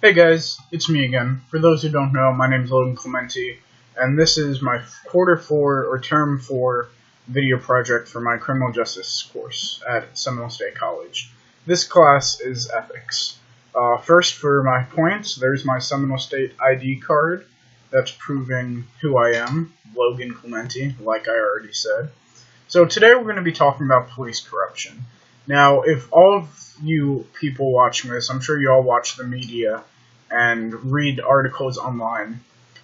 Hey guys, it's me again. For those who don't know, my name is Logan Clementi, and this is my quarter 4 or term 4 video project for my criminal justice course at Seminole State College. This class is ethics. First, for my points, there's my Seminole State ID card that's proving who I am, Logan Clementi, like I already said. So today we're going to be talking about police corruption. Now, if all of you people watching this, I'm sure you all watch the media and read articles online.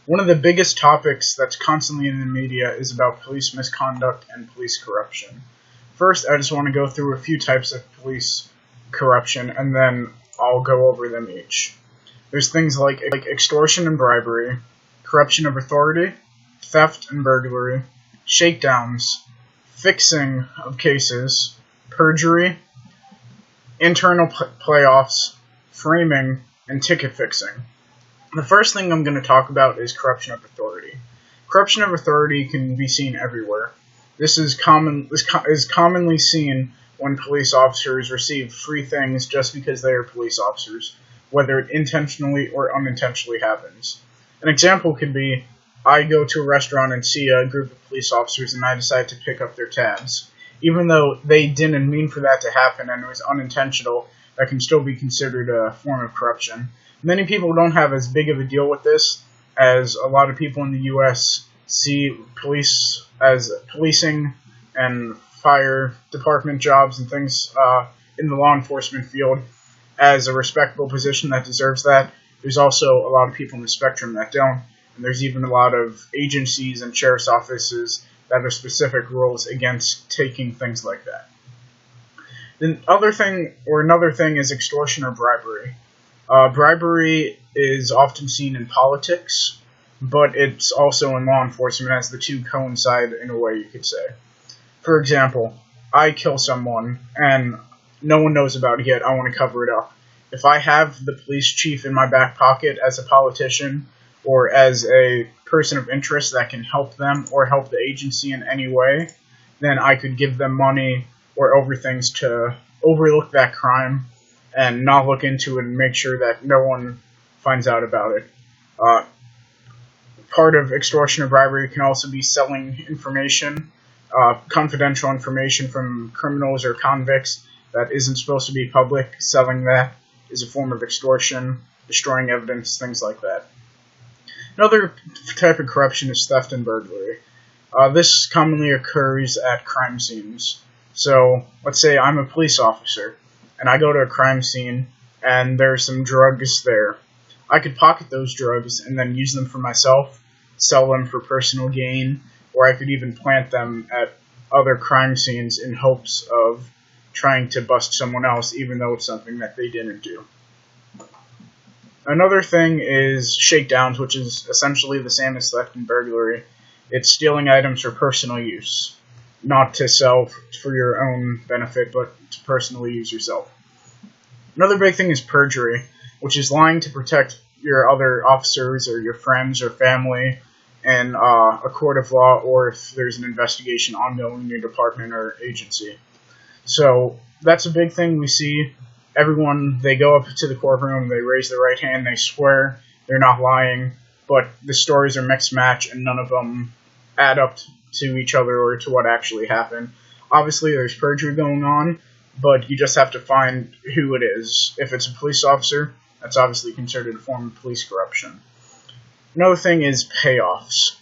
One of the biggest topics that's constantly in the media is about police misconduct and police corruption. First, I just want to go through a few types of police corruption, and then I'll go over them each. There's things like extortion and bribery, corruption of authority, theft and burglary, shakedowns, fixing of cases, perjury, internal playoffs, framing, and ticket fixing. The first thing I'm going to talk about is corruption of authority. Corruption of authority can be seen everywhere. This is commonly seen when police officers receive free things just because they are police officers, whether it intentionally or unintentionally happens. An example could be, I go to a restaurant and see a group of police officers and I decide to pick up their tabs. Even though they didn't mean for that to happen and it was unintentional, that can still be considered a form of corruption. Many people don't have as big of a deal with this, as a lot of people in the U.S. see police as policing and fire department jobs and things in the law enforcement field as a respectable position that deserves that. There's also a lot of people in the spectrum that don't, and there's even a lot of agencies and sheriff's offices that have specific rules against taking things like that. Another thing is extortion or bribery. Bribery is often seen in politics, but it's also in law enforcement, as the two coincide in a way, you could say. For example, I kill someone and no one knows about it yet. I want to cover it up. If I have the police chief in my back pocket as a politician or as a person of interest that can help them or help the agency in any way, then I could give them money or overlook that crime and not look into it and make sure that no one finds out about it. Part of extortion or bribery can also be selling information, confidential information from criminals or convicts that isn't supposed to be public. Selling that is a form of extortion, destroying evidence, things like that. Another type of corruption is theft and burglary. This commonly occurs at crime scenes. So, let's say I'm a police officer, and I go to a crime scene, and there's some drugs there. I could pocket those drugs and then use them for myself, sell them for personal gain, or I could even plant them at other crime scenes in hopes of trying to bust someone else, even though it's something that they didn't do. Another thing is shakedowns, which is essentially the same as theft and burglary. It's stealing items for personal use, not to sell for your own benefit, but to personally use yourself. Another big thing is perjury, which is lying to protect your other officers or your friends or family in a court of law, or if there's an investigation ongoing in your department or agency. So that's a big thing we see. Everyone, they go up to the courtroom, they raise their right hand, they swear they're not lying, but the stories are mixed match and none of them add up to each other or to what actually happened. Obviously, there's perjury going on, but you just have to find who it is. If it's a police officer, that's obviously considered a form of police corruption. Another thing is payoffs.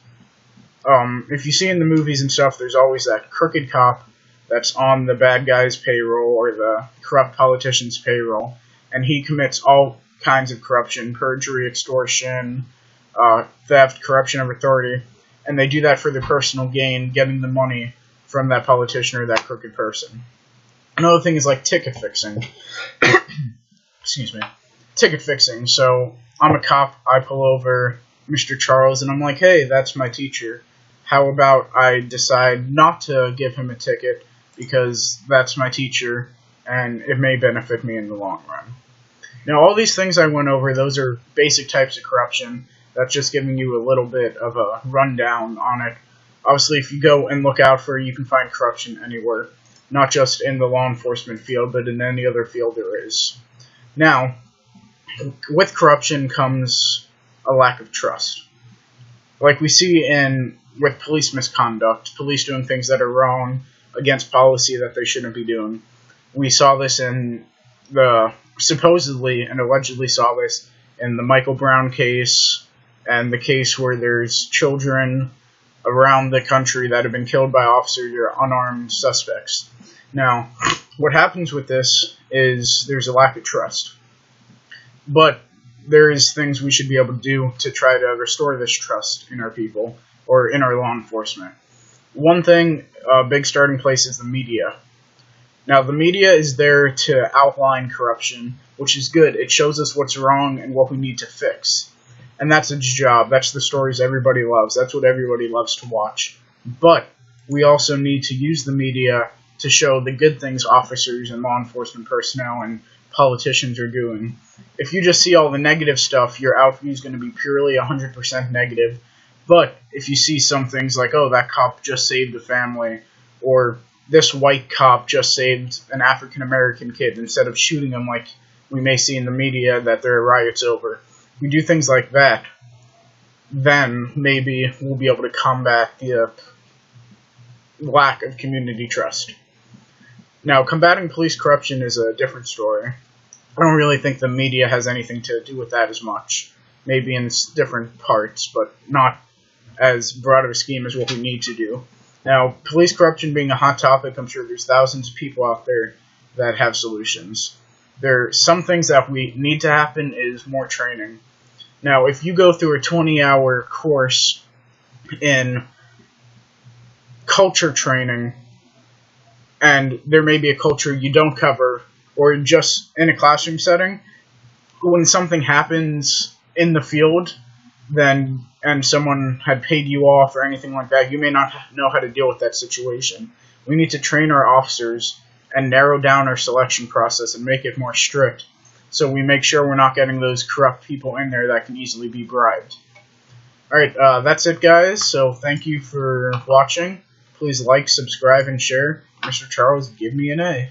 If you see in the movies and stuff, there's always that crooked cop that's on the bad guy's payroll or the corrupt politician's payroll, and he commits all kinds of corruption, perjury, extortion, theft, corruption of authority, and they do that for their personal gain, getting the money from that politician or that crooked person. Another thing is like ticket fixing. Excuse me. Ticket fixing. So I'm a cop, I pull over Mr. Charles, and I'm like, hey, that's my teacher. How about I decide not to give him a ticket because that's my teacher, and it may benefit me in the long run. Now, all these things I went over, those are basic types of corruption. That's just giving you a little bit of a rundown on it. Obviously, if you go and look out for it, you can find corruption anywhere, not just in the law enforcement field, but in any other field there is. Now, with corruption comes a lack of trust. Like we see with police misconduct, police doing things that are wrong against policy that they shouldn't be doing. We saw this supposedly and allegedly saw this in the Michael Brown case, and the case where there's children around the country that have been killed by officers or unarmed suspects. Now, what happens with this is there's a lack of trust. But there is things we should be able to do to try to restore this trust in our people or in our law enforcement. One thing, a big starting place is the media. Now, the media is there to outline corruption, which is good. It shows us what's wrong and what we need to fix. And that's its job. That's the stories everybody loves. That's what everybody loves to watch. But we also need to use the media to show the good things officers and law enforcement personnel and politicians are doing. If you just see all the negative stuff, your outview is going to be purely 100% negative. But if you see some things like, oh, that cop just saved a family, or this white cop just saved an African-American kid instead of shooting him like we may see in the media that there are riots over, we do things like that, then maybe we'll be able to combat the lack of community trust. Now, combating police corruption is a different story. I don't really think the media has anything to do with that as much. Maybe in different parts, but not as broad of a scheme as what we need to do. Now, police corruption being a hot topic, I'm sure there's thousands of people out there that have solutions. There are some things that we need to happen is more training. Now, if you go through a 20-hour course in culture training, and there may be a culture you don't cover, or just in a classroom setting, when something happens in the field, and someone had paid you off or anything like that, you may not know how to deal with that situation. We need to train our officers and narrow down our selection process and make it more strict, so we make sure we're not getting those corrupt people in there that can easily be bribed. Alright, that's it, guys. So thank you for watching. Please like, subscribe, and share. Mr. Charles, give me an A.